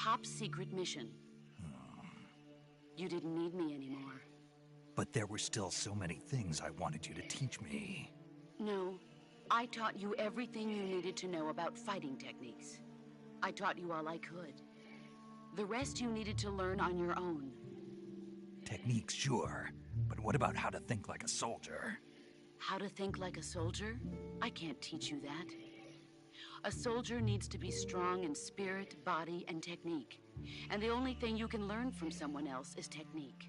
Top secret mission. You didn't need me anymore. But there were still so many things I wanted you to teach me. No, I taught you everything you needed to know about fighting techniques. I taught you all I could. The rest you needed to learn on your own. Techniques, sure. But what about how to think like a soldier? How to think like a soldier? I can't teach you that. A soldier needs to be strong in spirit, body, and technique. And the only thing you can learn from someone else is technique.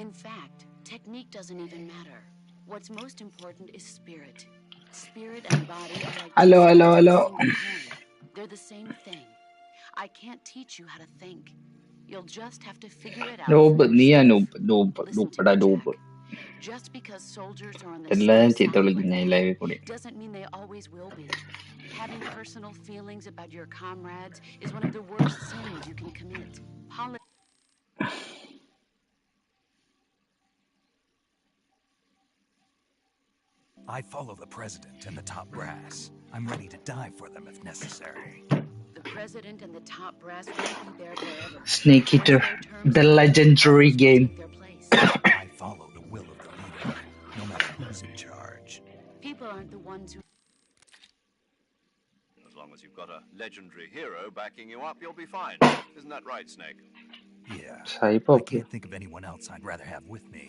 In fact, technique doesn't even matter. What's most important is spirit. Spirit and body are like two sides of a single coin. They're the same thing. I can't teach you how to think. You'll just have to figure it out for yourself. Listen to me, Jack. Just because soldiers are on the slow side right now doesn't mean they always will be. Having personal feelings about your comrades is one of the worst sins you can commit. I follow the president and the top brass. I'm ready to die for them if necessary. The president and the top brass won't be there forever. Snake Eater, the legendary game. I follow the will of the leader, no matter who's in charge. People aren't the ones who... As long as you've got a legendary hero backing you up, you'll be fine. Isn't that right, Snake? Yeah. I can't think of anyone else I'd rather have with me.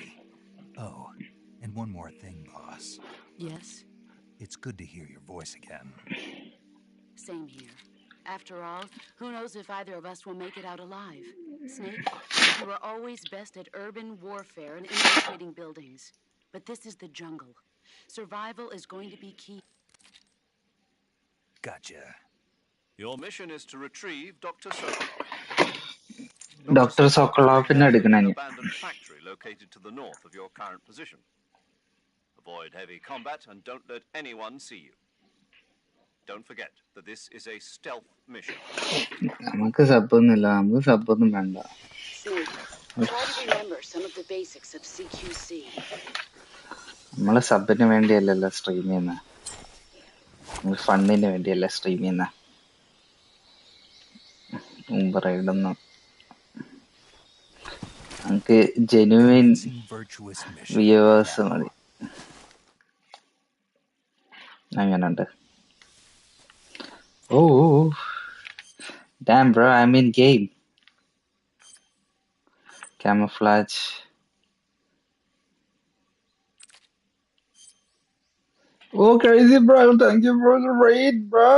Oh, and one more thing, boss. Yes? It's good to hear your voice again. Same here. After all, who knows if either of us will make it out alive? Snake, you were always best at urban warfare and infiltrating buildings. But this is the jungle. Survival is going to be key. Gotcha. Your mission is to retrieve Dr. Sokolov. Dr. Sokolov in an abandoned factory located to the north of your current position. Avoid heavy combat and don't let anyone see you. Don't forget that this is a stealth mission. Snake, try to remember some of the basics of CQC. നമ്മള് സബിന് വേണ്ടിയല്ലല്ലോ stream ചെയ്യുന്ന, ഫണ്ടിന് വേണ്ടിയല്ല stream ചെയ്യുന്ന. റൈഡൊന്നും നമുക്ക് genuine viewers മതി. അങ്ങനുണ്ട്. Oh, damn, bro, I'm in game. Camouflage. Oh, crazy, bro. Thank you for the raid, bro.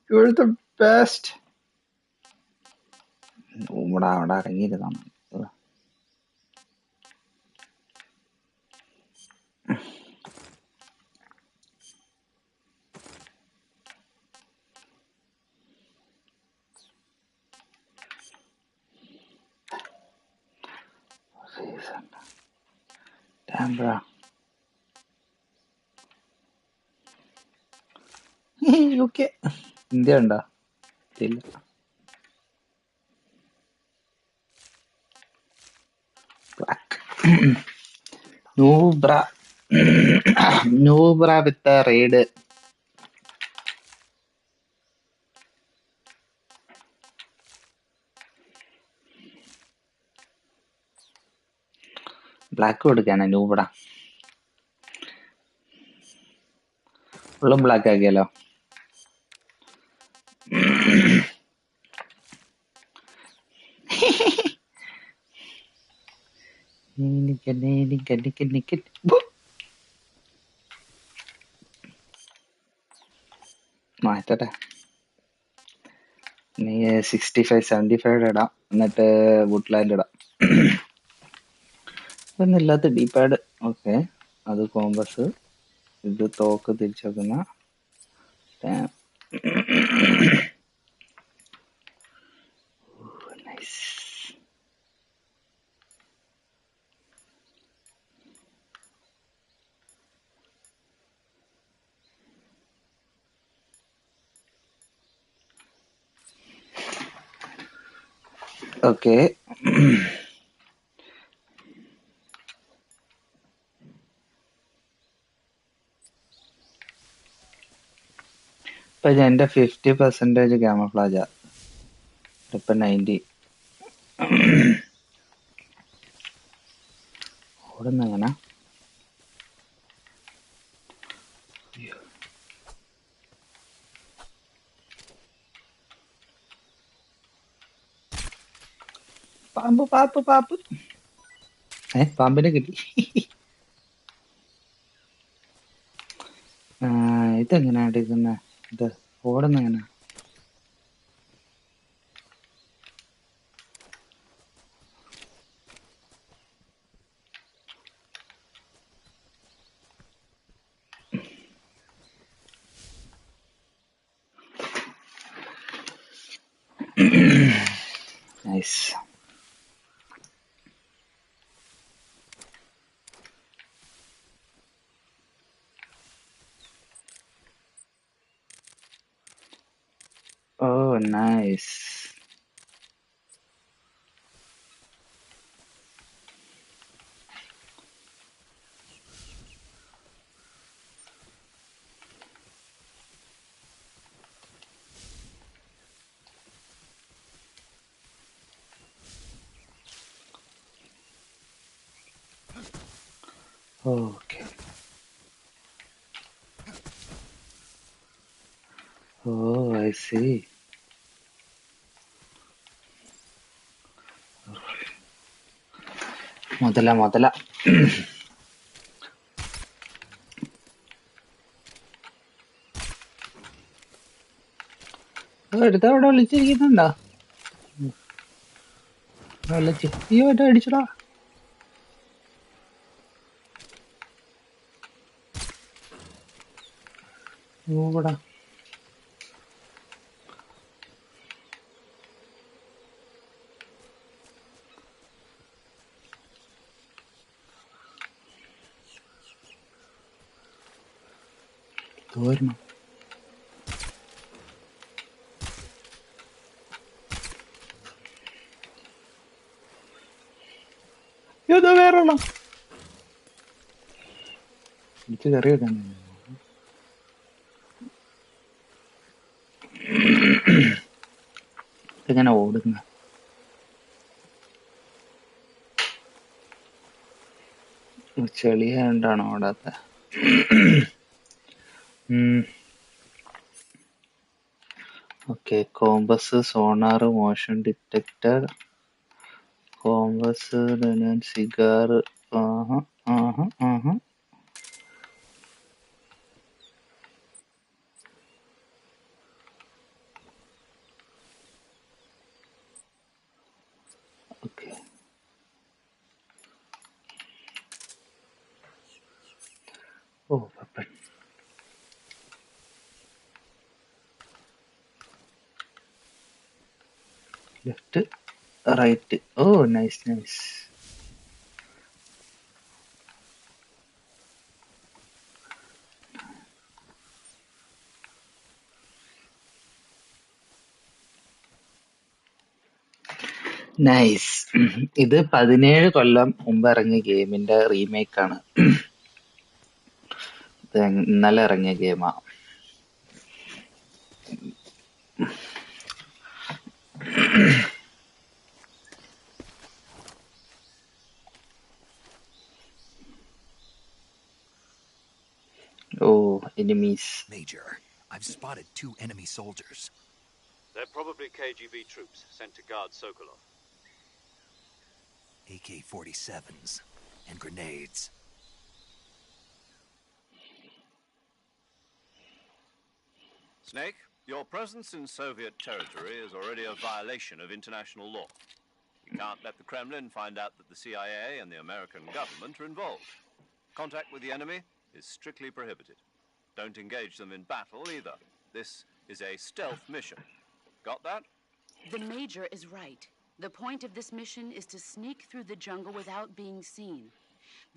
You're the best. അവിടെ ഇറങ്ങിയിരുന്നാണ്. Damn, bro. Okay. India ഉണ്ടോ? ഇല്ല. Black. No, bra. No, bra, with the raid. Black കൊടുക്കാനാ നൂബടാ. ഫുള്ളും black ആക്കിയല്ലോ. മാറ്റട്ടെ. 65, 75 ഇടാം, എന്നിട്ട് Woodland ഇടാം. ഒന്നില്ലാത്ത ഡീപാഡ്. Okay, അത് കോമ്പസ്. ഇത് തോക്ക് തിരിച്ചു വെക്കുന്ന. ഓക്കെ, ഇപ്പൊ എന്റെ 50% ക്യാമഫ്ലാജാ. ഇപ്പം 90. ഓടുന്ന എങ്ങനെ? പാമ്പ് പാമ്പ് പാമ്പ്. പാമ്പിനെ കിട്ടി. ഇതെങ്ങനെയാ എടുക്കുന്നത്? ഇത് ഓടുന്ന എങ്ങനെ? Nice. Oh, nice. Okay. Oh, I see. മുതല എടുത്ത അവിടെ വിളിച്ചിരിക്കുന്നുണ്ടോ? വിളിച്ച് ഈ വട്ടം അടിച്ചടാ. ഇവിടെ തോരണം. ഏതോ വേറെണ്ണം എനിക്ക് കറി വെക്കാൻ. ഇതെങ്ങനെ ഓടുന്ന? ചെളിയായോണ്ടാണോ ഓടാത്ത? Okay. Compass, sonar, motion detector, compass, cigar. Okay. ഓ പപ്പൻ. Left right. ഓ നൈസ് നൈസ്. നൈസ്. ഇത് 17 കൊല്ലം മുമ്പ് ഇറങ്ങിയ ഗെയിമിന്റെ റീമേക്ക് ആണ്. ഇത് ഇന്നലെ ഇറങ്ങിയ ഗെയിമാ. Oh, enemies. Major, I've spotted 2 enemy soldiers. They're probably KGB troops sent to guard Sokolov. AK-47s and grenades. Snake, your presence in Soviet territory is already a violation of international law. You can't let the Kremlin find out that the CIA and the American government are involved. Contact with the enemy is strictly prohibited. Don't engage them in battle either. This is a stealth mission. Got that? The Major is right. The point of this mission is to sneak through the jungle without being seen.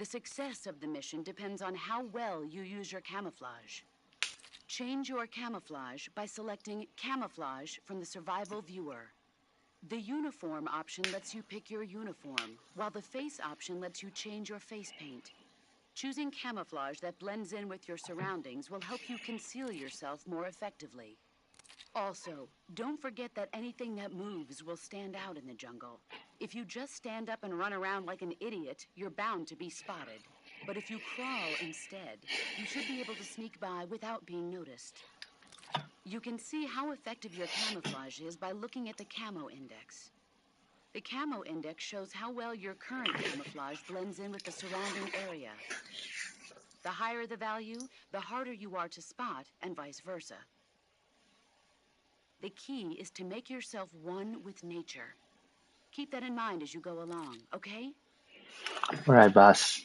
The success of the mission depends on how well you use your camouflage. Change your camouflage by selecting Camouflage from the Survival Viewer. The Uniform option lets you pick your uniform, while the Face option lets you change your face paint. Choosing camouflage that blends in with your surroundings will help you conceal yourself more effectively. Also, don't forget that anything that moves will stand out in the jungle. If you just stand up and run around like an idiot, you're bound to be spotted. But if you crawl instead, you should be able to sneak by without being noticed. You can see how effective your camouflage is by looking at the camo index. The camo index shows how well your current camouflage blends in with the surrounding area. The higher the value, the harder you are to spot, and vice versa. The key is to make yourself one with nature. Keep that in mind as you go along, okay? All right, boss.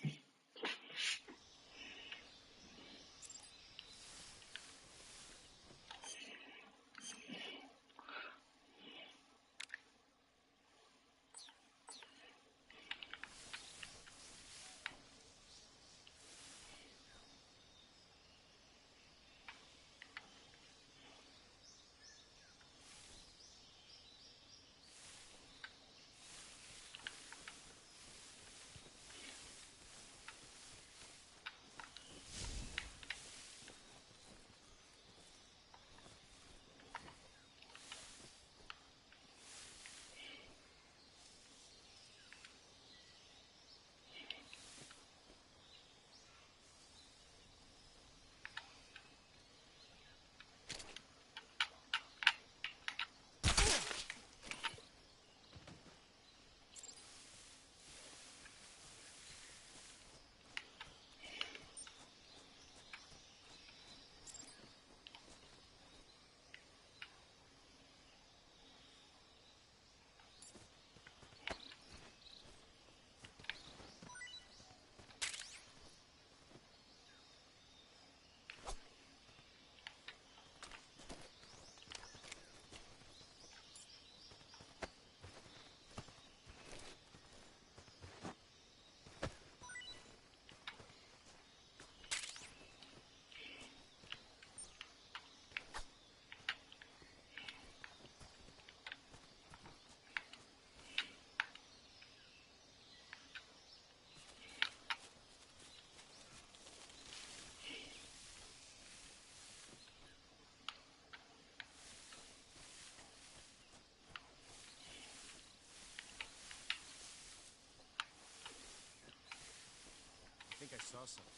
I think I saw something.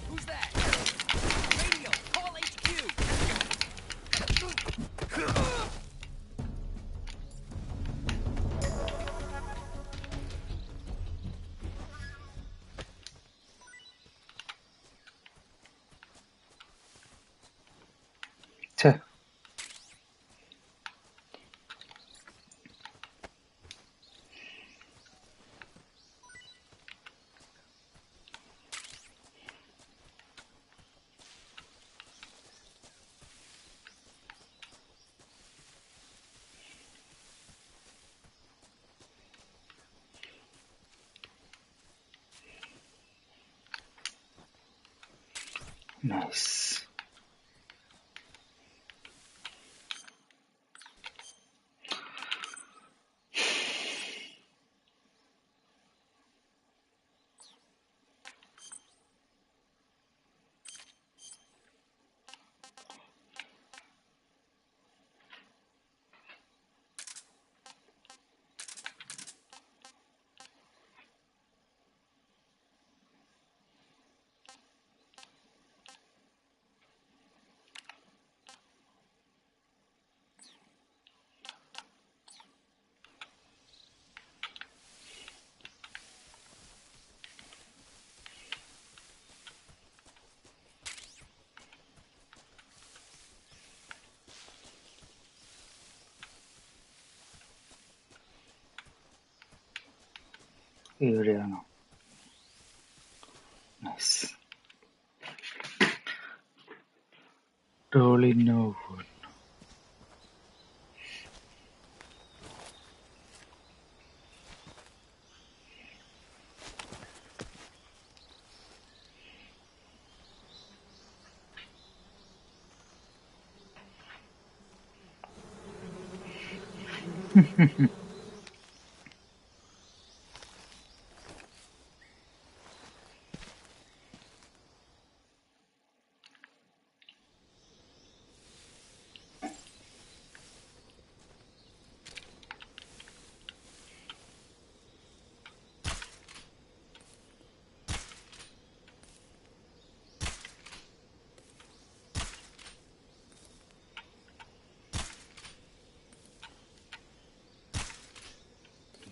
Who's that? Radio, call HQ! ഛെ, nice. ഇവിടെയാണോ? Nice. ടോളിനോ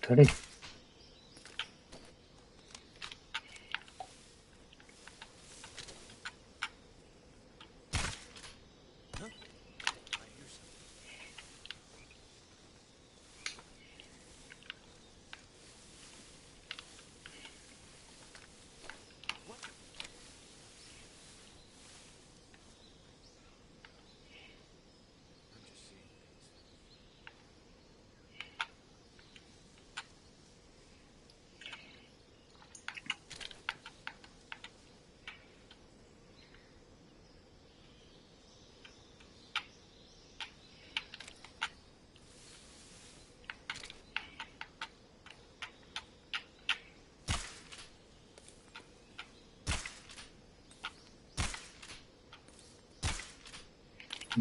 Ready?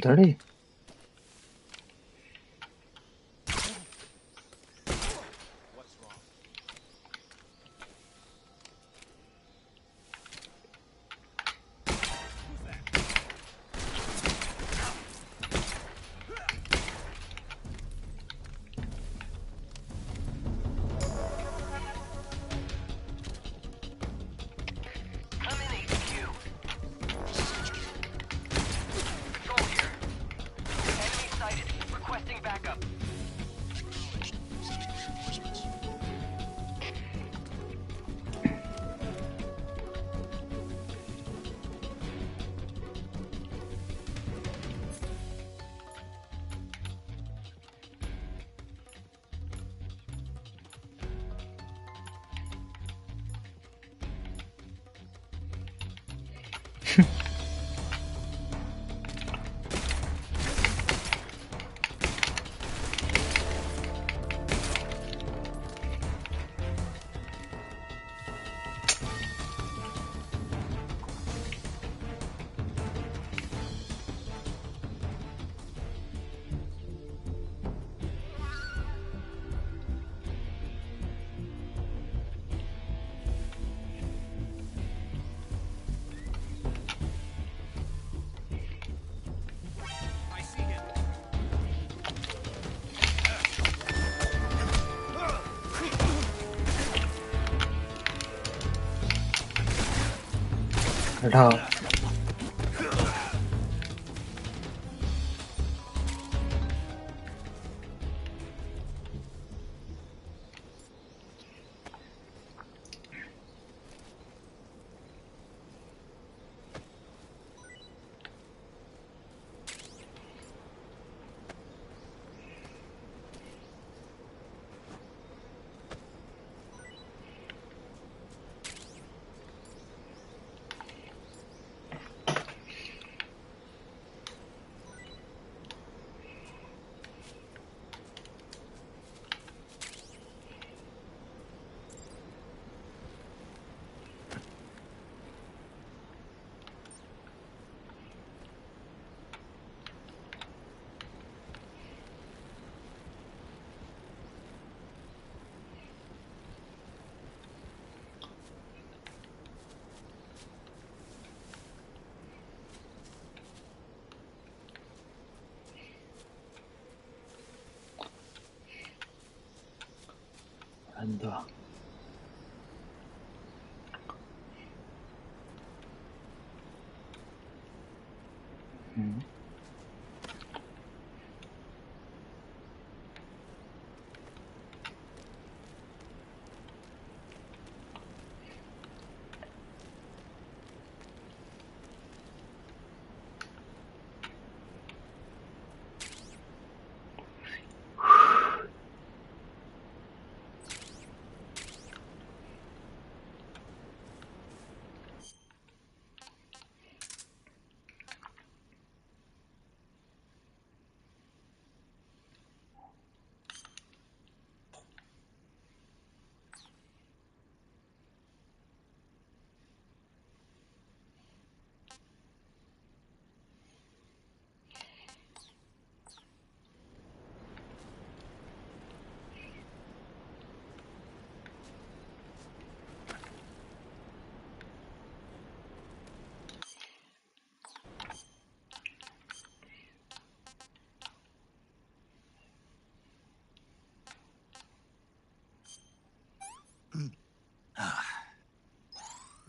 Ready? What's wrong? Who's that? Come in, HQ. Control here. Enemy sighted. Requesting backup. I see him. എടാ എന്തുവാ?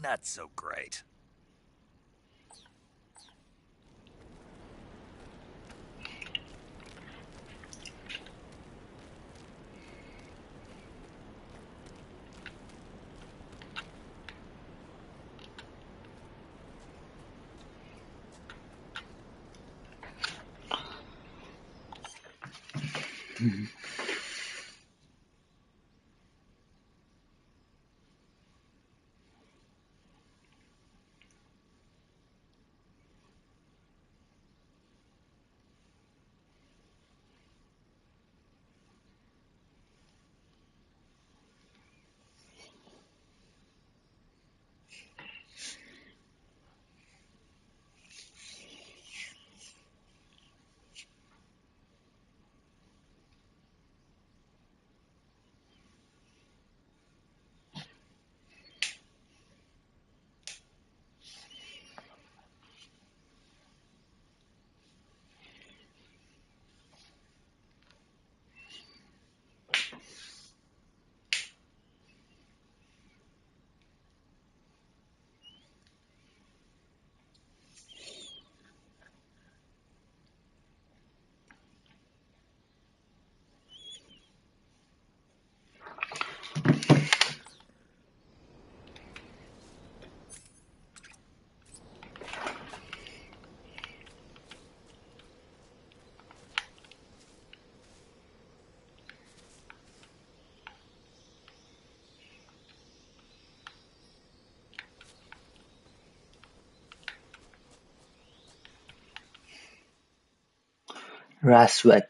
Not so great. Raswat.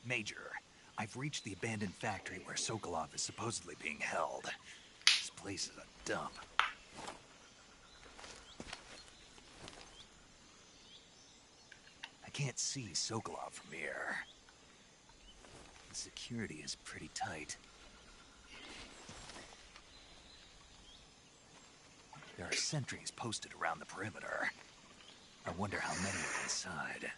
Major, I've reached the abandoned factory where Sokolov is supposedly being held. This place is a dump. I can't see Sokolov from here. The security is pretty tight. There are sentries posted around the perimeter. I wonder how many are inside.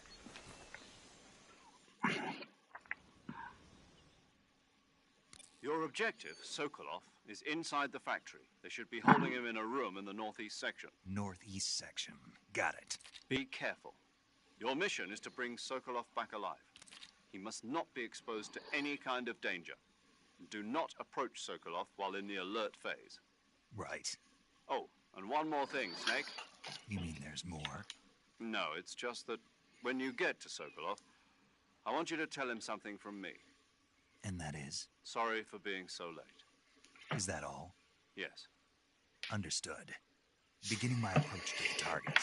Your objective, Sokolov, is inside the factory. They should be holding him in a room in the northeast section. Northeast section. Got it. Be careful. Your mission is to bring Sokolov back alive. He must not be exposed to any kind of danger. Do not approach Sokolov while in the alert phase. Right. Oh, and one more thing, Snake. You mean there's more? No, it's just that when you get to Sokolov, I want you to tell him something from me. And that is? Sorry for being so late. Is that all? Yes. Understood. Beginning my approach to the target.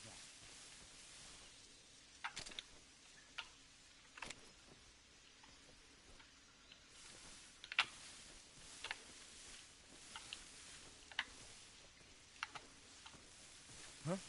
that? Huh?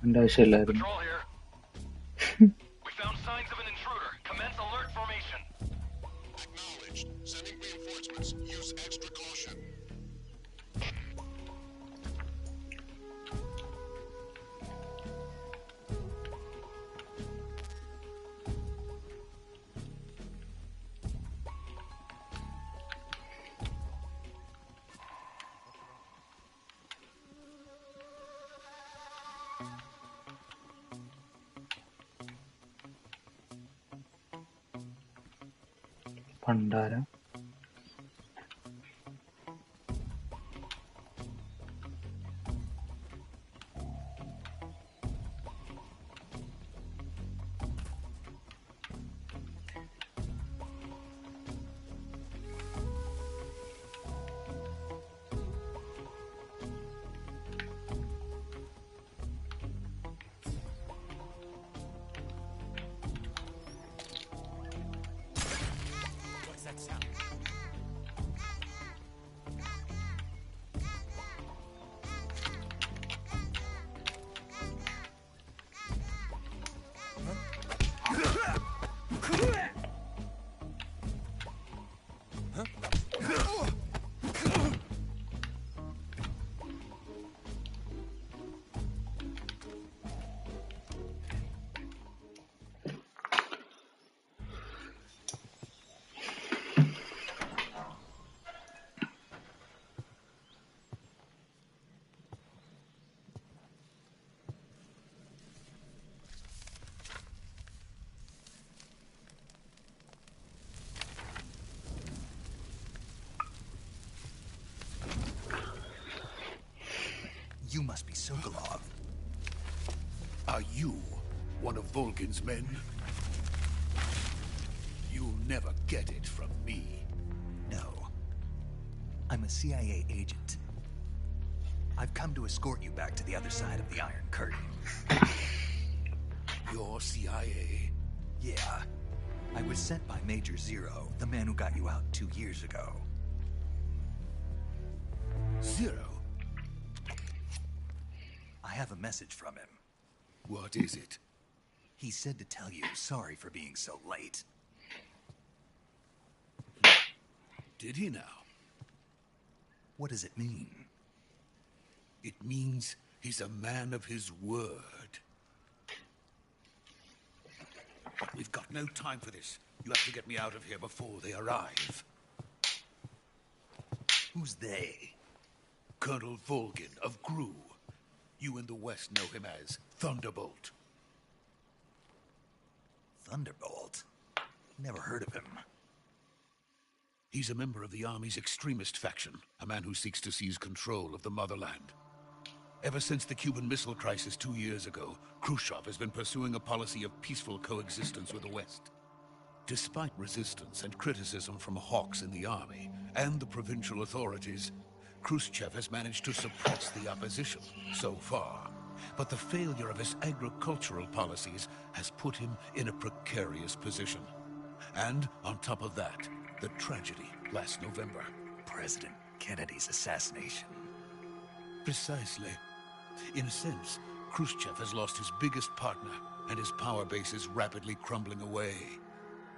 എൻ്റെ ആവശ്യമില്ലായിരുന്നു. Patrol here. We found signs of an intruder. Commence alert formation. Acknowledged. Sending reinforcements. Use extra caution. പണ്ടാരം. What's that sound? You must be Sokolov. Are you one of Volgin's men? You'll never get it from me. No. I'm a CIA agent. I've come to escort you back to the other side of the Iron Curtain. You're CIA? Yeah. I was sent by Major Zero, the man who got you out 2 years ago. Zero? I have a message from him. What is it? He said to tell you sorry for being so late. Did he now? What does it mean? It means he's a man of his word. But we've got no time for this. You'll have to get me out of here before they arrive. Who's they? Colonel Volgin of GRU. You in the West know him as Thunderbolt. Thunderbolt? Never heard of him. He's a member of the Army's extremist faction, a man who seeks to seize control of the motherland. Ever since the Cuban Missile Crisis 2 years ago, Khrushchev has been pursuing a policy of peaceful coexistence with the West. Despite resistance and criticism from hawks in the army and the provincial authorities, Khrushchev has managed to suppress the opposition so far. But the failure of his agricultural policies has put him in a precarious position. And on top of that, the tragedy last November. President Kennedy's assassination. Precisely. In a sense, Khrushchev has lost his biggest partner, and his power base is rapidly crumbling away.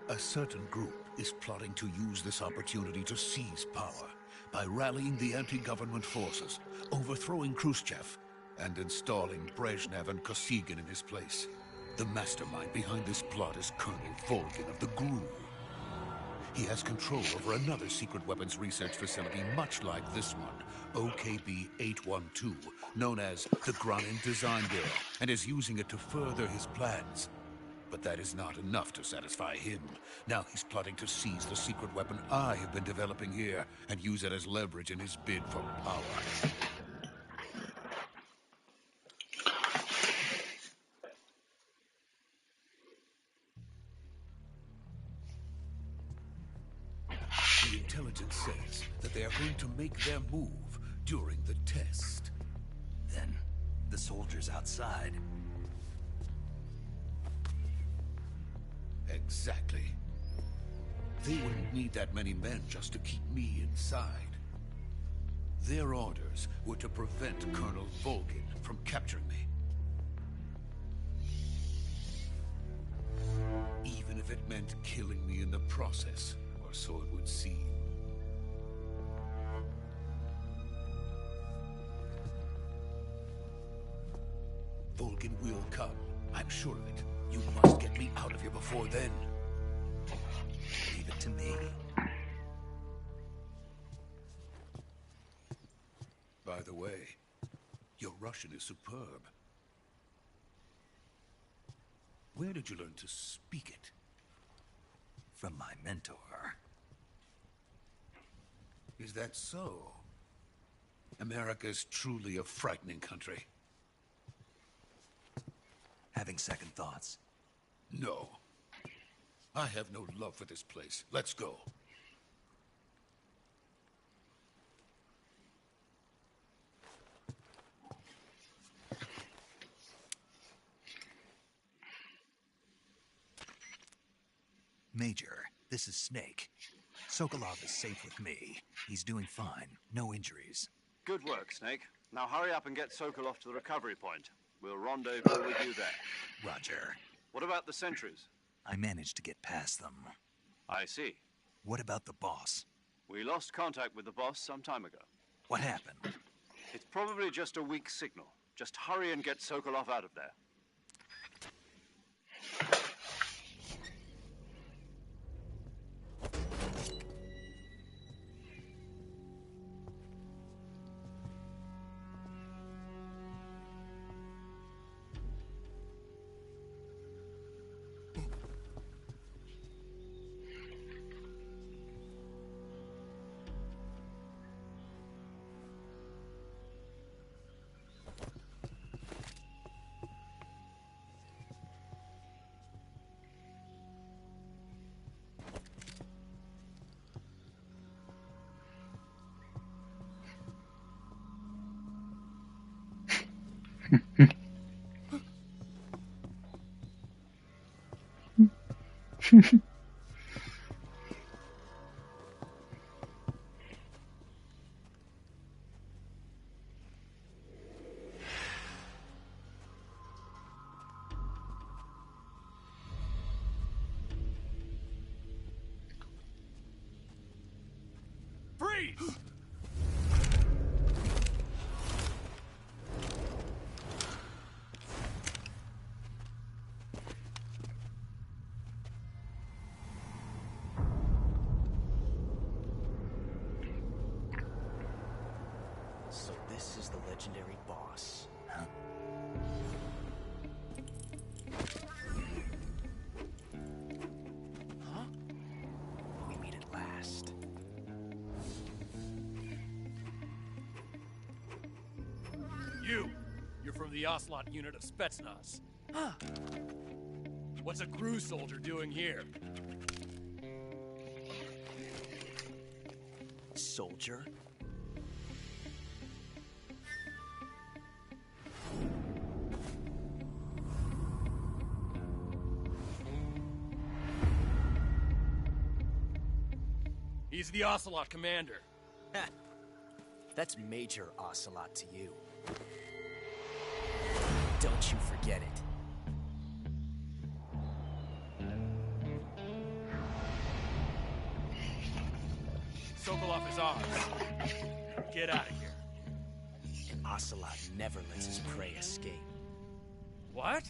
A certain group is plotting to use this opportunity to seize power by rallying the anti-government forces, overthrowing Khrushchev, and installing Brezhnev and Kosygin in his place. The mastermind behind this plot is Colonel Volgin of the GRU. He has control over another secret weapons research facility much like this one, OKB-812, known as the Granin Design Bureau, and is using it to further his plans. But that is not enough to satisfy him. Now he's plotting to seize the secret weapon I have been developing here and use it as leverage in his bid for power. The intelligence says that they are going to make their move during the test. Then, the soldiers outside. Exactly. They wouldn't need that many men just to keep me inside. Their orders were to prevent Colonel Volgin from capturing me. Even if it meant killing me in the process, or so it would seem. Volgin will come. I'm sure of it. You must get me out of here before then. Leave it to me. By the way, your Russian is superb. Where did you learn to speak it? From my mentor. Is that so? America is truly a frightening country. Having second thoughts? No. I have no love for this place. Let's go. Major, this is Snake. Sokolov is safe with me. He's doing fine. No injuries. Good work, Snake. Now hurry up and get Sokolov to the recovery point. We'll rendezvous with you there. Roger. What about the sentries? I managed to get past them. I see. What about the boss? We lost contact with the boss some time ago. What happened? It's probably just a weak signal. Just hurry and get Sokolov out of there. Freeze! So this is the legendary boss. Huh? Huh? We meet at last. You're from the Oslot unit of Spetsnaz. What's a GRU soldier doing here? soldier. He's the Ocelot commander. Ha! That's Major Ocelot to you. Don't you forget it. Sokolov is ours. Get out of here. Ocelot never lets his prey escape. What?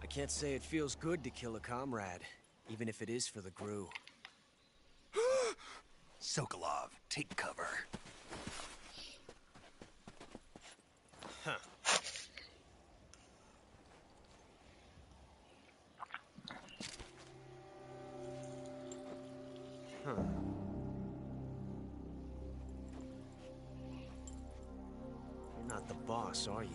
I can't say it feels good to kill a comrade, even if it is for the Gru. Sokolov, take cover. Huh. Huh. You're not the boss, are you?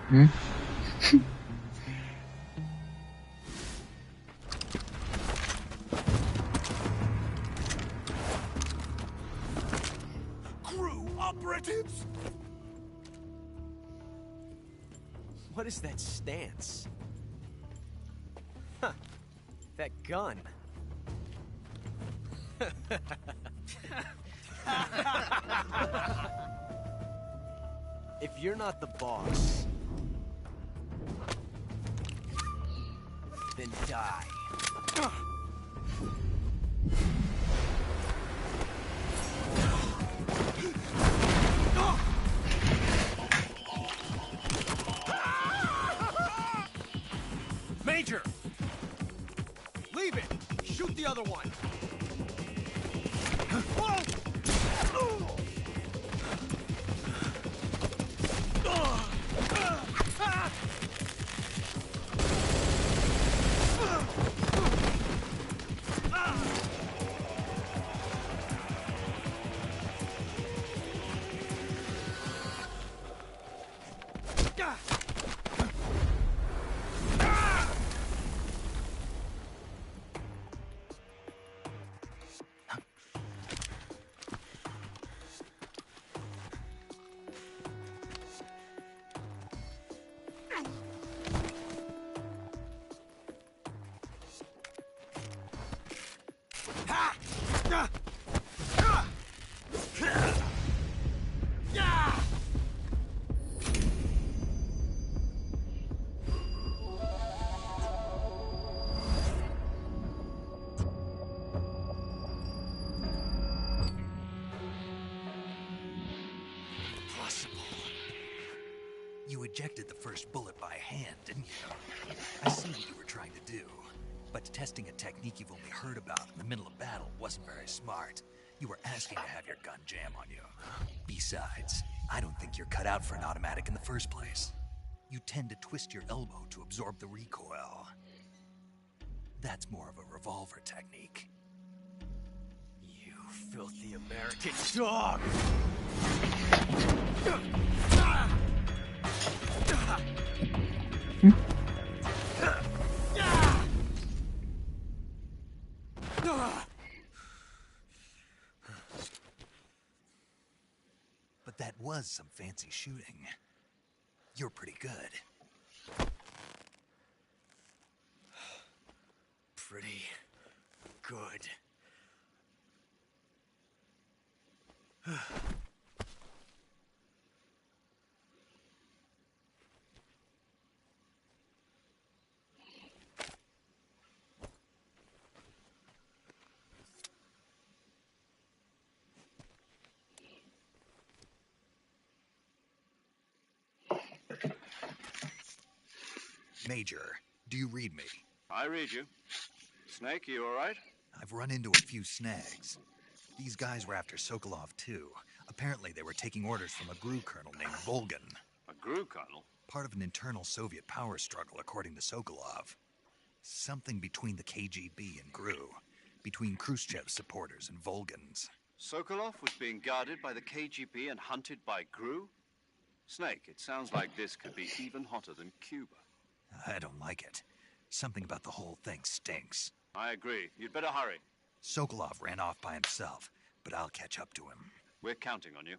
Hmm? Crew operatives! What is that stance? Huh. That gun. If you're not the boss, then die. Major! Leave it! Shoot the other one! You ejected the first bullet by hand, didn't you? I see what you were trying to do. But testing a technique you've only heard about in the middle of battle wasn't very smart. You were asking to have your gun jam on you. Besides, I don't think you're cut out for an automatic in the first place. You tend to twist your elbow to absorb the recoil. That's more of a revolver technique. You filthy American dog! But That was some fancy shooting. You're pretty good. Pretty good. Major, do you read me? I read you. Snake, you all right? I've run into a few snags. These guys were after Sokolov, too. Apparently they were taking orders from a GRU colonel named Volgan. A GRU colonel? Part of an internal Soviet power struggle, according to Sokolov. Something between the KGB and GRU. Between Khrushchev's supporters and Volgan's. Sokolov was being guarded by the KGB and hunted by GRU? Snake, it sounds like this could be even hotter than Cuba. I don't like it. Something about the whole thing stinks. I agree. You'd better hurry. Sokolov ran off by himself, but I'll catch up to him. We're counting on you.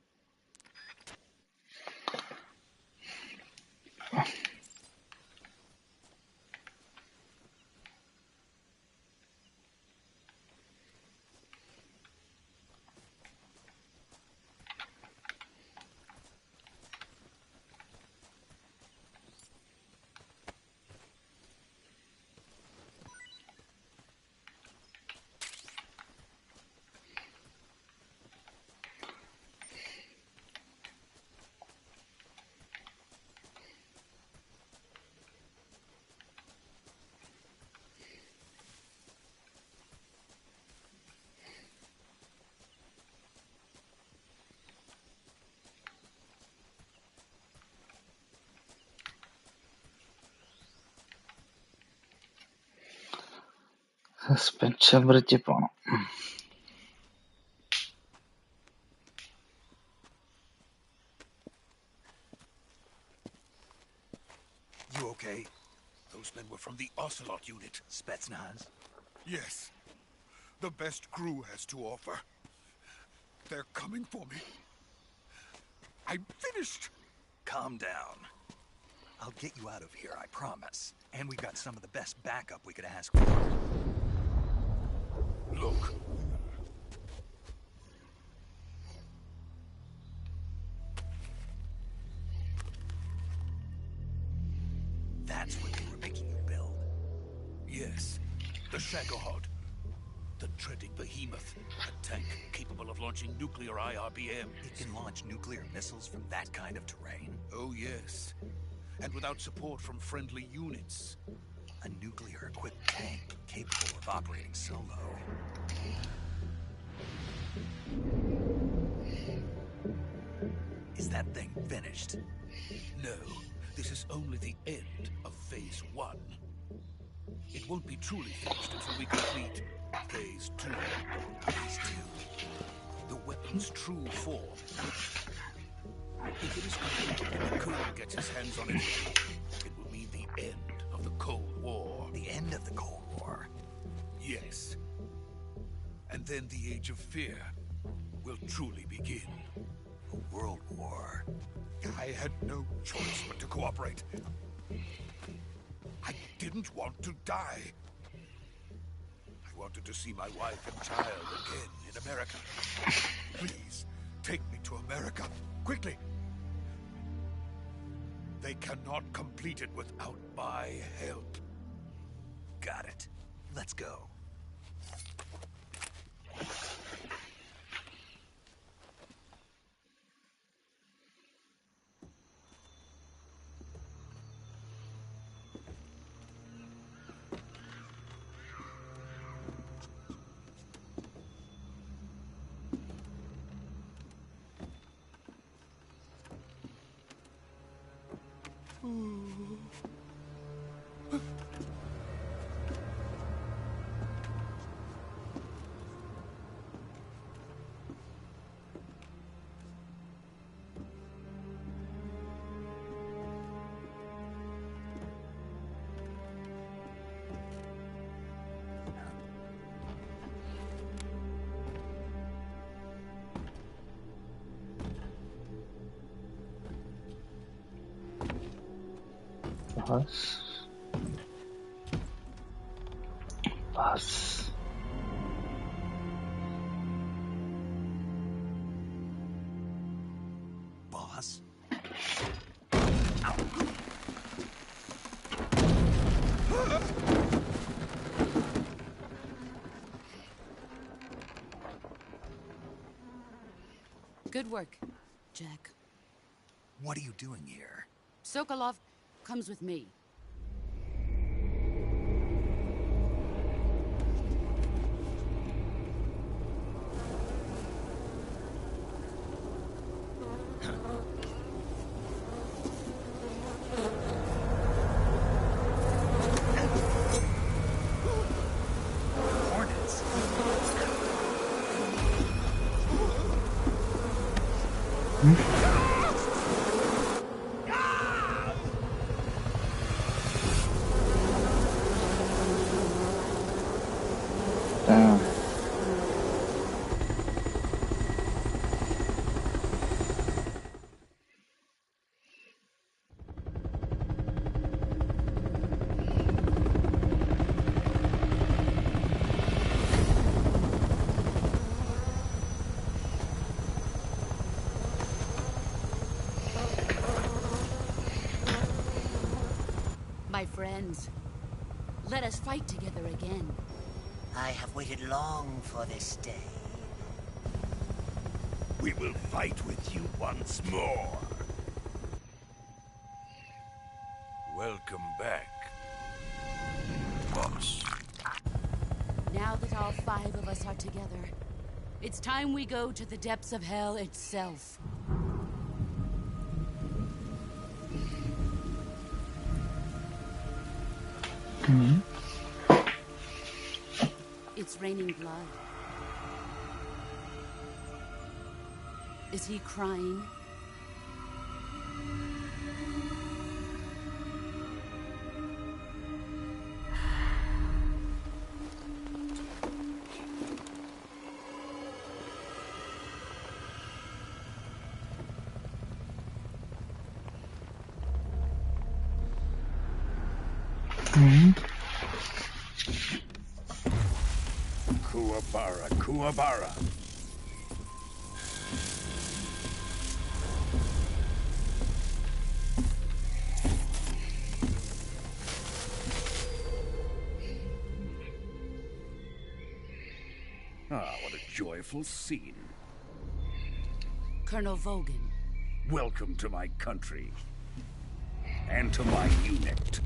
Suspension ബ്രിഡ്ജിൽ പോണം. You okay? Those men were from the Ocelot unit. Spetsnaz? Yes. The best GRU has to offer. They're coming for me. I'm finished. Calm down. I'll get you out of here, I promise. And we've got some of the best backup we could ask for. Look. That's what they were making you build? Yes. The Shagohod. The dreaded behemoth. A tank capable of launching nuclear IRBM. It can launch nuclear missiles from that kind of terrain? Oh, yes. And without support from friendly units. A nuclear-equipped tank capable of operating solo. Is that thing finished? No. This is only the end of Phase 1. It won't be truly finished until we complete Phase 2. Phase 2? The weapon's true form. If it is completed and the Colonel gets his hands on it, it will mean the end of the Cold War. The end of the Cold War? Yes. And then the Age of Fear will truly begin. A world war. I had no choice but to cooperate. I didn't want to die. I wanted to see my wife and child again in America. Please, take me to America, quickly. They cannot complete it without my help. Got it. Let's go. Pass. Pass. Boss? Good work, Jack. What are you doing here? Sokolov comes with me. Hornets? Damn. My friends, let us fight together again. I have waited long for this day. We will fight with you once more. Welcome back, boss. Now that all 5 of us are together, it's time we go to the depths of hell itself. It's raining blood. Is he crying? Kuwabara, Kuwabara. Ah, what a joyful scene. Colonel Vogan. Welcome to my country. And to my unit.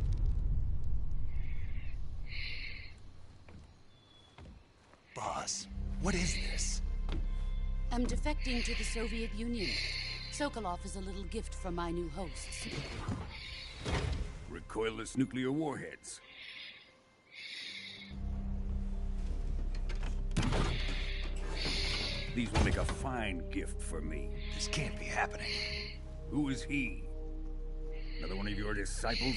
Boss, what is this? I'm defecting to the Soviet Union. Sokolov is a little gift from my new hosts. Recoilless nuclear warheads. These will make a fine gift for me. This can't be happening. Who is he? Another one of your disciples?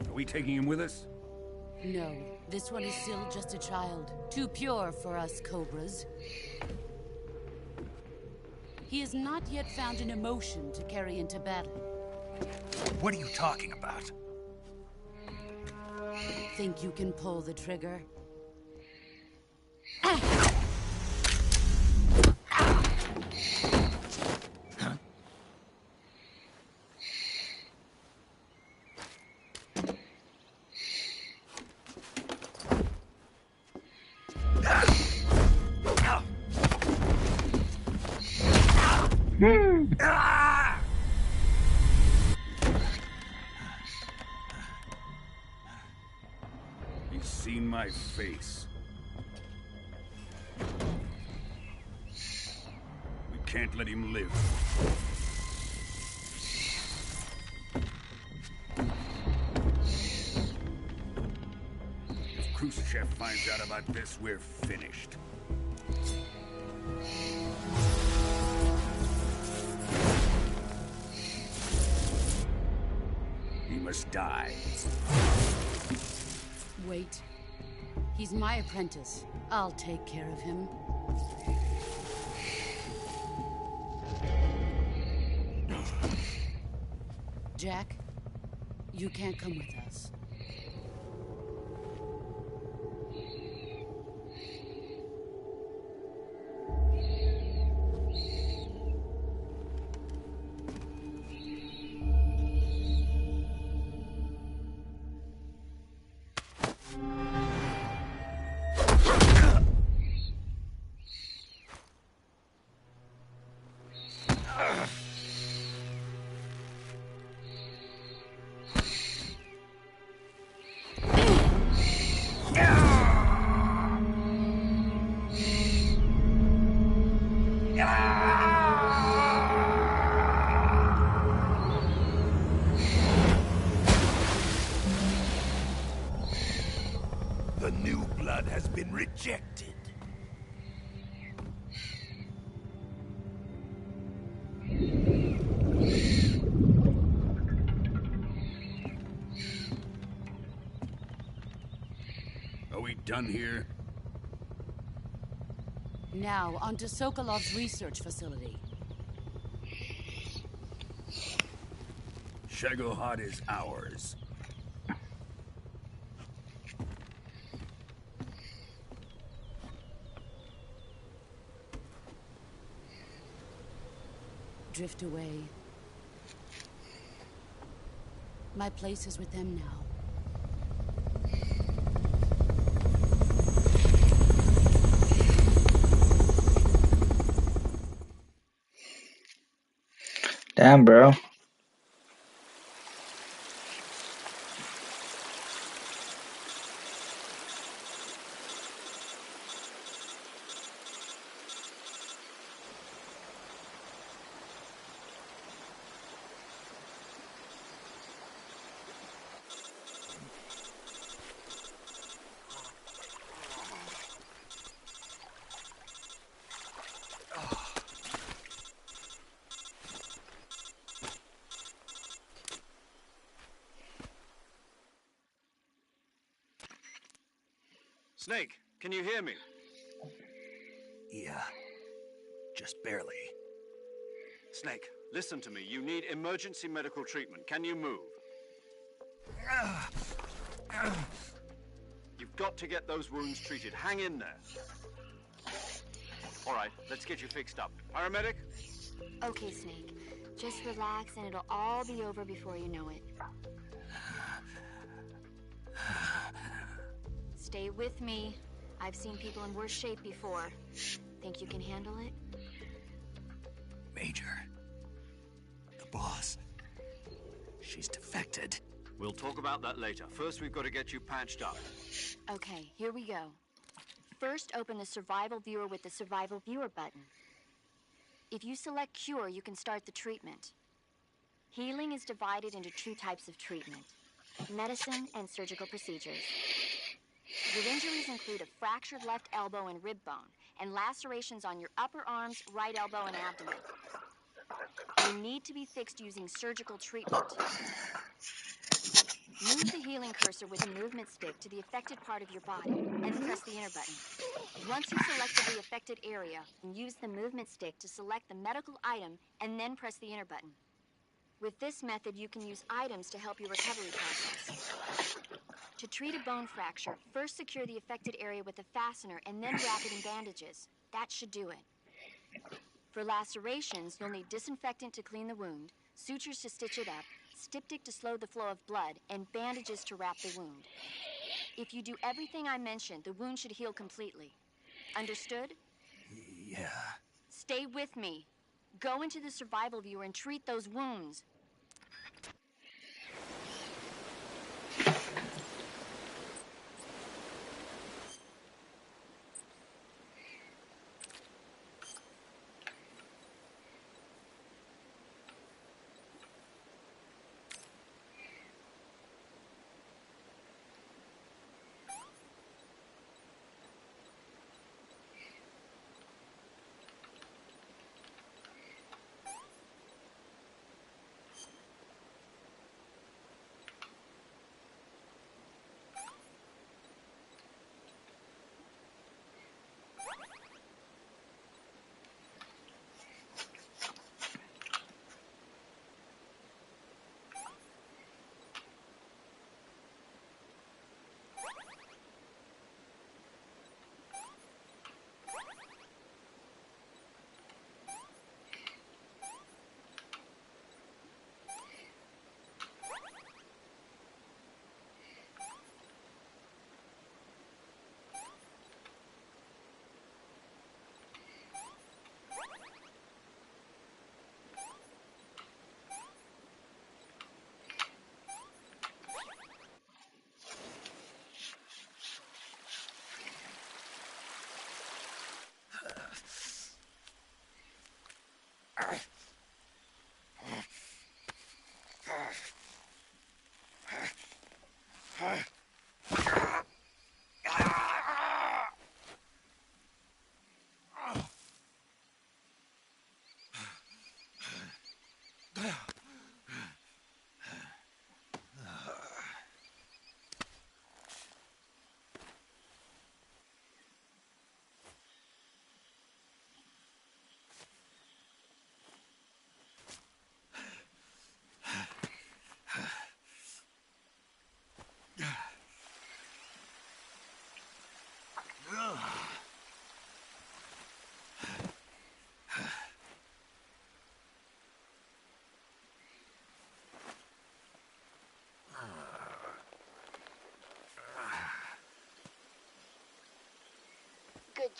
Are we taking him with us? No, this one is still just a child. Too pure for us Cobras. He has not yet found an emotion to carry into battle. What are you talking about? Think you can pull the trigger? He's seen my face. We can't let him live. If Khrushchev finds out about this, we're finished. He must die. Wait. He's my apprentice. I'll take care of him. Jack, you can't come with us. The new blood has been rejected. Are we done here? Now, on to Sokolov's research facility. Shagohod is ours. Drift away. My place is with them now. Damn, bro. Snake, can you hear me? Yeah. Just barely. Snake, listen to me. You need emergency medical treatment. Can you move? You've got to get those wounds treated. Hang in there. All right, let's get you fixed up. Paramedic? Okay, Snake. Just relax and it'll all be over before you know it. Stay with me. I've seen people in worse shape before. Think you can handle it? Major. The boss. She's defected. We'll talk about that later. First, we've got to get you patched up. Okay, here we go. First, open the survival viewer with the survival viewer button. If you select cure, you can start the treatment. Healing is divided into two types of treatment: medicine and surgical procedures. Your injuries include a fractured left elbow and rib bone, and lacerations on your upper arms, right elbow, and abdomen. You need to be fixed using surgical treatment. Move the healing cursor with the movement stick to the affected part of your body, and press the enter button. Once you've selected the affected area, use the movement stick to select the medical item, and then press the enter button. With this method, you can use items to help your recovery process. To treat a bone fracture, first secure the affected area with a fastener and then wrap it in bandages. That should do it. For lacerations, you'll need disinfectant to clean the wound, sutures to stitch it up, styptic to slow the flow of blood, and bandages to wrap the wound. If you do everything I mentioned, the wound should heal completely. Understood? Yeah. Stay with me. Go into the survival viewer and treat those wounds.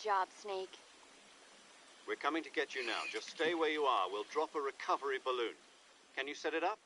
job, Snake. We're coming to get you now. Just stay where you are. We'll drop a recovery balloon. Can you set it up?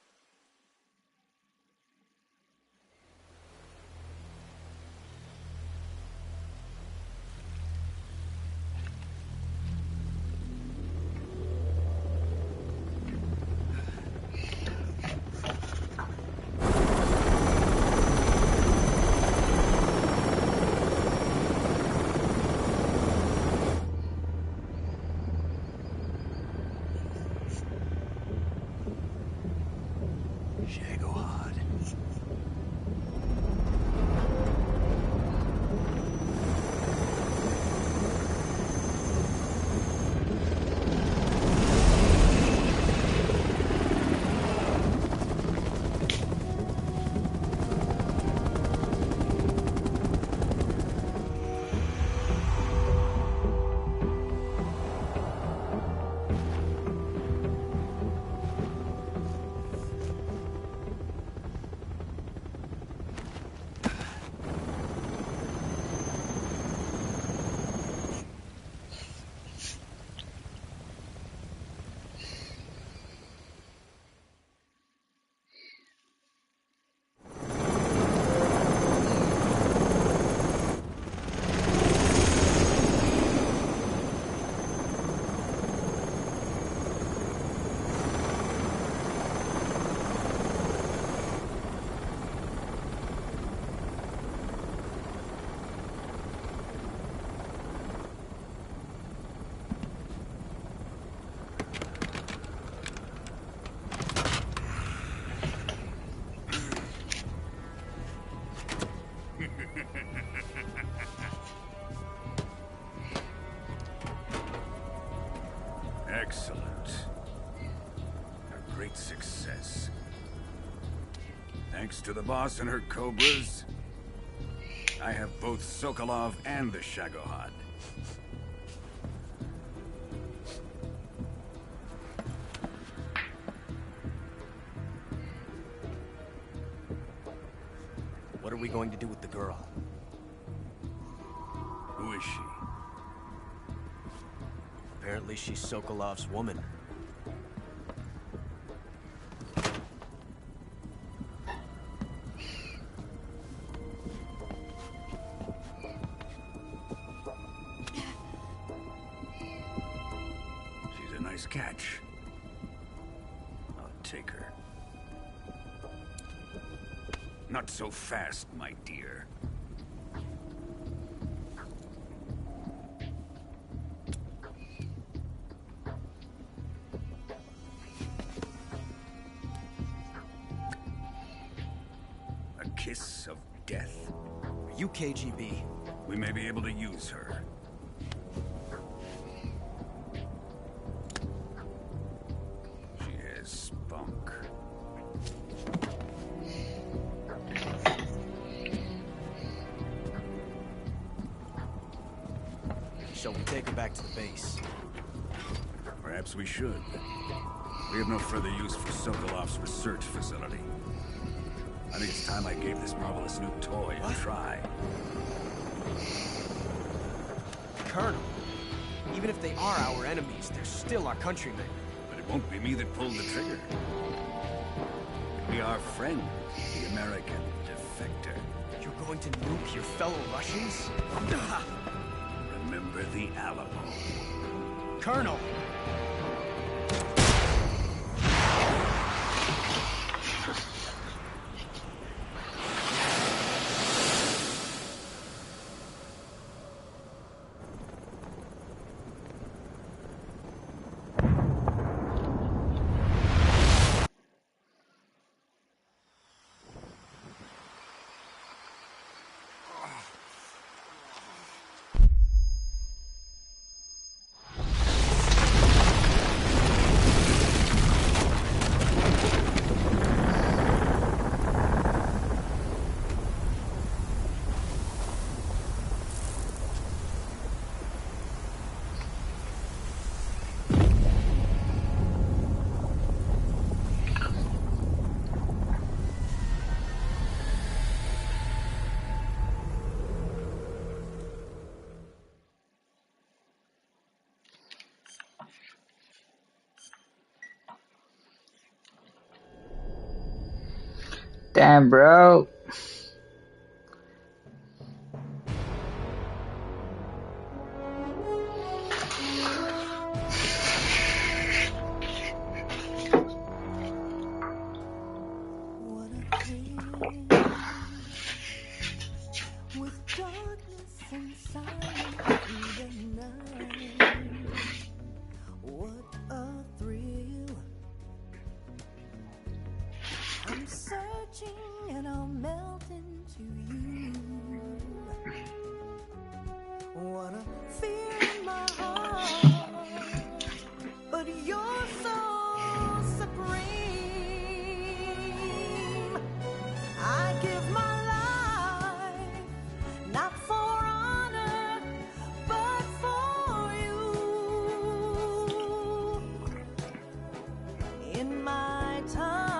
Excellent. A great success. Thanks to the boss and her cobras, I have both Sokolov and the Shagohod. What are we going to do with the girl? Who is she? Apparently she's Sokolov's woman. She's a nice catch. I'll take her. Not so fast, my dear. A kiss of death. Are you KGB? We may be able to use her. She has spunk. Shall we take her back to the base? Perhaps we should. We have no further use for Sokolov's research facility. I think it's time I gave this marvelous new toy a try. Colonel, even if they are our enemies, they're still our countrymen. But it won't be me that pulled the trigger. It'll be our friend, the American defector. You're going to nuke your fellow Russians? Remember the Alamo. Colonel! Damn, bro. I'm searching and I'll melt into you. What a fear in my heart, but you're so supreme. I give my life, not for honor, but for you. In my time,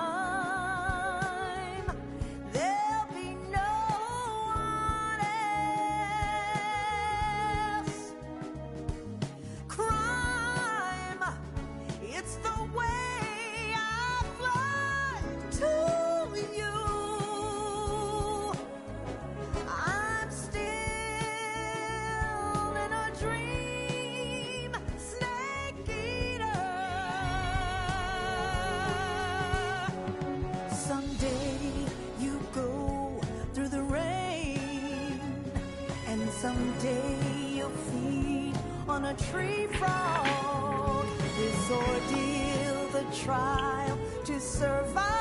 someday you'll feed on a tree frog. This ordeal, the trial to survive.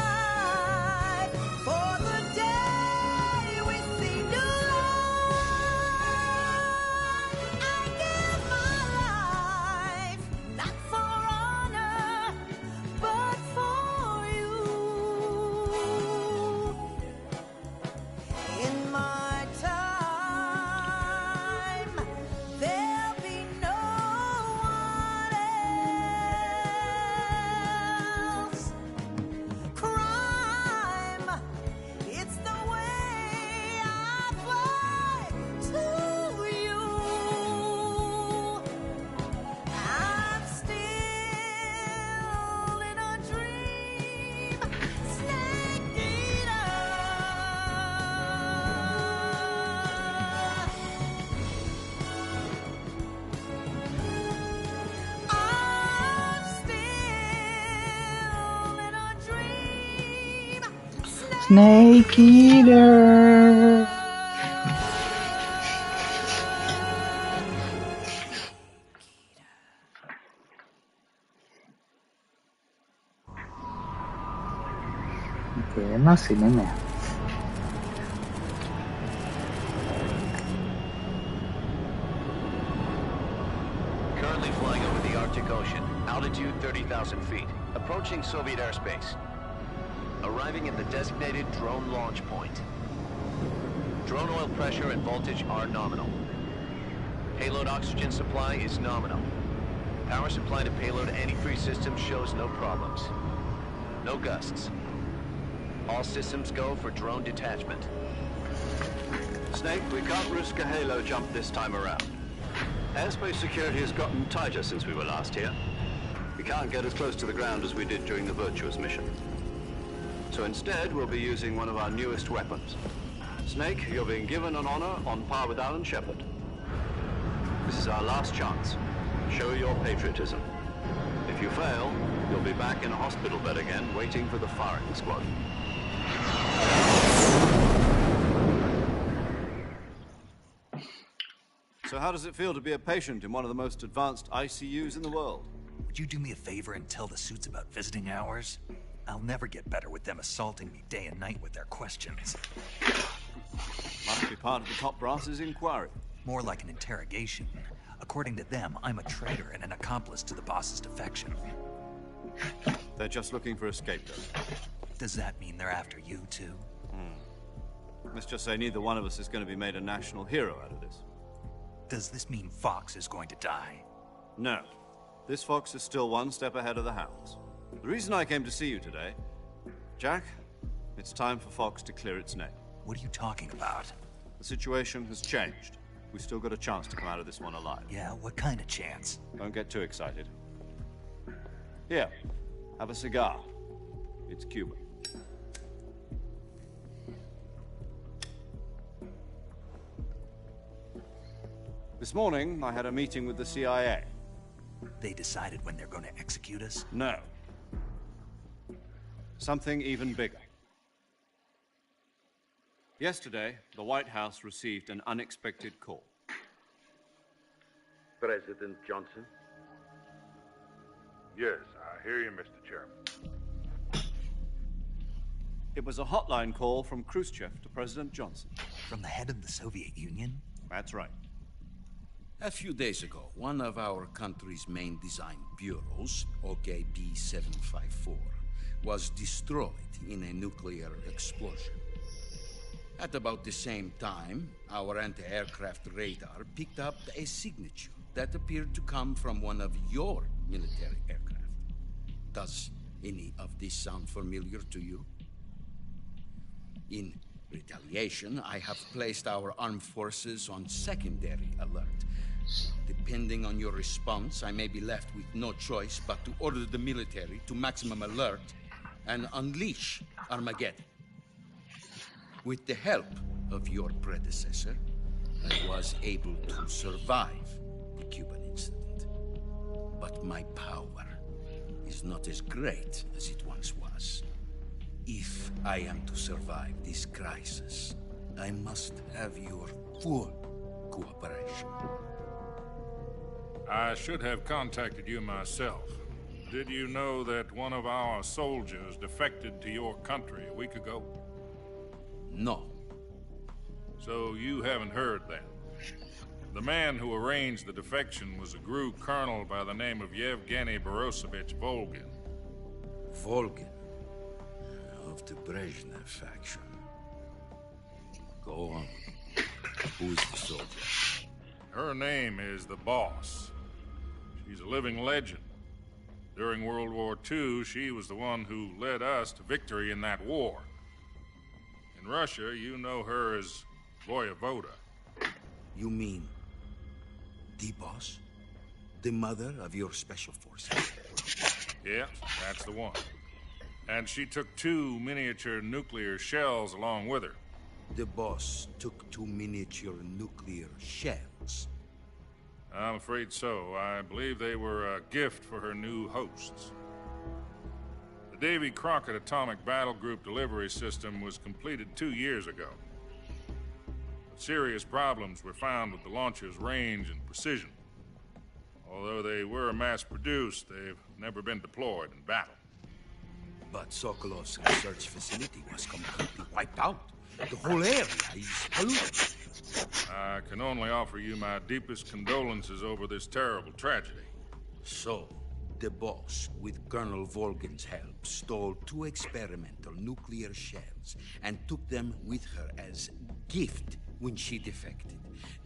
For the day we see new life, I give my life, not for honor, but for you. In my time, Snake Eater. Tema cinema. Currently flying over the Arctic Ocean, altitude 30,000 feet, approaching Soviet airspace. Arriving at the designated drone launch point. Drone oil pressure and voltage are nominal. Payload oxygen supply is nominal. Power supply to payload antifreeze system shows no problems. No gusts. All systems go for drone detachment. Snake, we can't risk a halo jump this time around. Airspace security has gotten tighter since we were last here. We can't get as close to the ground as we did during the Virtuous mission. So instead, we'll be using one of our newest weapons. Snake, you're being given an honor on par with Alan Shepard. This is our last chance. Show your patriotism. If you fail, you'll be back in a hospital bed again, waiting for the firing squad. So how does it feel to be a patient in one of the most advanced ICUs in the world? Would you do me a favor and tell the suits about visiting hours? I'll never get better with them assaulting me day and night with their questions. Must be part of the top brass's inquiry. More like an interrogation. According to them, I'm a traitor and an accomplice to the boss's defection. They're just looking for a scapegoat. Does that mean they're after you, too? Let's just say neither one of us is going to be made a national hero out of this. Does this mean Fox is going to die? No. This Fox is still one step ahead of the Hounds. The reason I came to see you today... Jack, it's time for Fox to clear its name. What are you talking about? The situation has changed. We've still got a chance to come out of this one alive. Yeah, what kind of chance? Don't get too excited. Here, have a cigar. It's Cuban. This morning, I had a meeting with the CIA. They decided when they're going to execute us? No. Something even bigger. Yesterday, the White House received an unexpected call. President Johnson? Yes, I hear you, Mr. Chairman. It was a hotline call from Khrushchev to President Johnson. From the head of the Soviet Union? That's right. A few days ago, one of our country's main design bureaus, OKB 754, was destroyed in a nuclear explosion. At about the same time, our anti-aircraft radar picked up a signature that appeared to come from one of your military aircraft. Does any of this sound familiar to you? In retaliation, I have placed our armed forces on secondary alert. Depending on your response, I may be left with no choice but to order the military to maximum alert and unleash Armageddon. With the help of your predecessor, I was able to survive the Cuban incident. But my power is not as great as it once was. If I am to survive this crisis, I must have your full cooperation. I should have contacted you myself. Did you know that one of our soldiers defected to your country a week ago? No. So you haven't heard that. The man who arranged the defection was a GRU colonel by the name of Yevgeny Borosovich Volgin. Volgin? Of the Brezhnev faction. Go on. Who's the soldier? Her name is the Boss. She's a living legend. During World War II, she was the one who led us to victory in that war. In Russia, you know her as Voyevoda. You mean the Boss? The mother of your special forces? Yes, that's the one. And she took 2 miniature nuclear shells along with her. The Boss took 2 miniature nuclear shells? I'm afraid so. I believe they were a gift for her new hosts. The Davy Crockett Atomic Battle Group delivery system was completed 2 years ago. But serious problems were found with the launcher's range and precision. Although they were mass-produced, they've never been deployed in battle. But Sokolov's research facility was completely wiped out. The whole area is polluted. I can only offer you my deepest condolences over this terrible tragedy. So, the Boss, with Colonel Volgin's help, stole 2 experimental nuclear shells and took them with her as gift when she defected.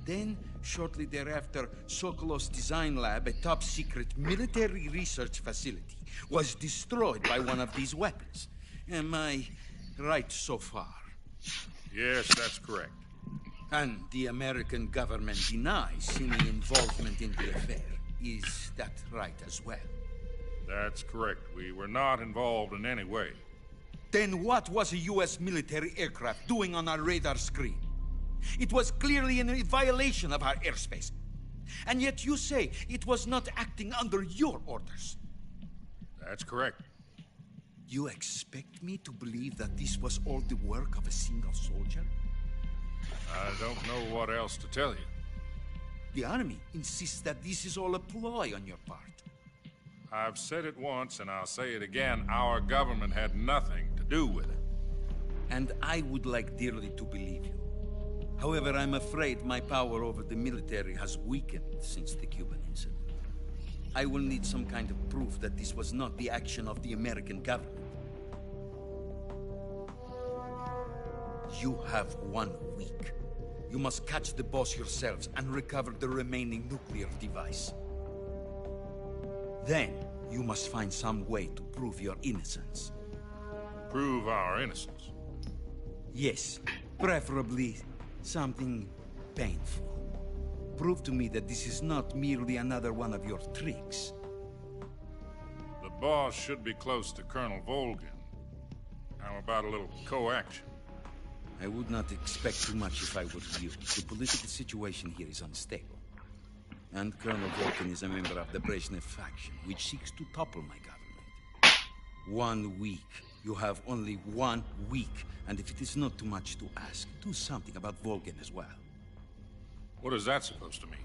Then, shortly thereafter, Sokolov's design lab, a top-secret military research facility, was destroyed by one of these weapons. Am I right so far? Yes, that's correct. And the American government denies any involvement in the affair. Is that right as well? That's correct. We were not involved in any way. Then what was a U.S. military aircraft doing on our radar screen? It was clearly in a violation of our airspace. And yet you say it was not acting under your orders. That's correct. You expect me to believe that this was all the work of a single soldier? I don't know what else to tell you. The Army insists that this is all a ploy on your part. I've said it once, and I'll say it again. Our government had nothing to do with it. And I would like dearly to believe you. However, I'm afraid my power over the military has weakened since the Cuban incident. I will need some kind of proof that this was not the action of the American government. You have 1 week. You must catch the Boss yourselves and recover the remaining nuclear device. Then, you must find some way to prove your innocence. Prove our innocence? Yes, preferably something painful. Prove to me that this is not merely another one of your tricks. The Boss should be close to Colonel Volgin. How about a little co-action? I would not expect too much if I were you. The political situation here is unstable. And Colonel Vulcan is a member of the Brezhnev faction, which seeks to topple my government. 1 week. You have only 1 week. And if it is not too much to ask, do something about Vulcan as well. What is that supposed to mean?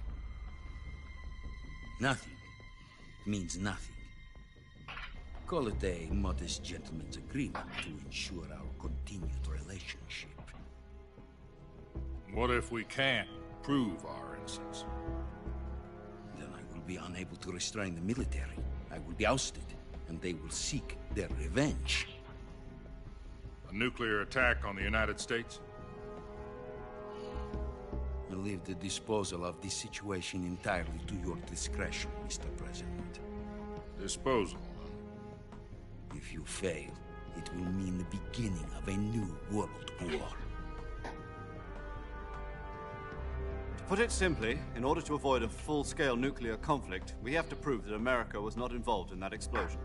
Nothing. It means nothing. Call it a modest gentleman's agreement to ensure our continued relationship. What if we can't prove our innocence? Then I will be unable to restrain the military. I will be ousted, and they will seek their revenge. A nuclear attack on the United States? I leave the disposal of this situation entirely to your discretion, Mr. President. Disposal? If you fail, it will mean the beginning of a new world war. To put it simply, in order to avoid a full-scale nuclear conflict, we have to prove that America was not involved in that explosion.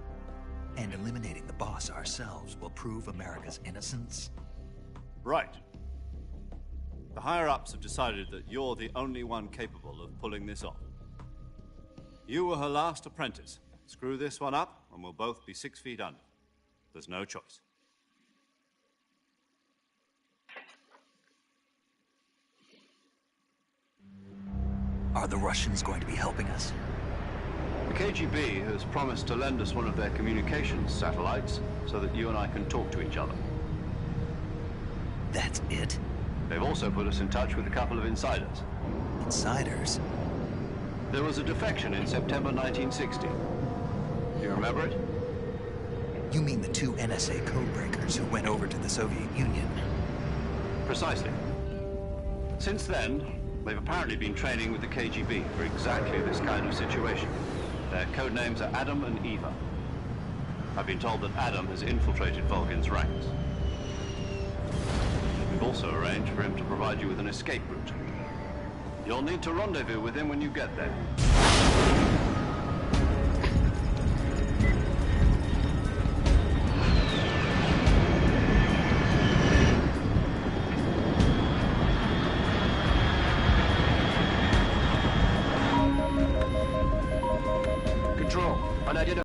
And eliminating the boss ourselves will prove America's innocence? Right. The higher-ups have decided that you're the only one capable of pulling this off. You were her last apprentice. Screw this one up, and we'll both be 6 feet under. There's no choice. Are the Russians going to be helping us? The KGB has promised to lend us one of their communications satellites so that you and I can talk to each other. That's it? They've also put us in touch with a couple of insiders. Insiders? There was a defection in September 1960. Do you remember it? You mean the 2 NSA codebreakers who went over to the Soviet Union? Precisely. Since then, they've apparently been training with the KGB for exactly this kind of situation. Their code names are Adam and Eva. I've been told that Adam has infiltrated Vulcan's ranks. We've also arranged for him to provide you with an escape route. You'll need to rendezvous with him when you get there.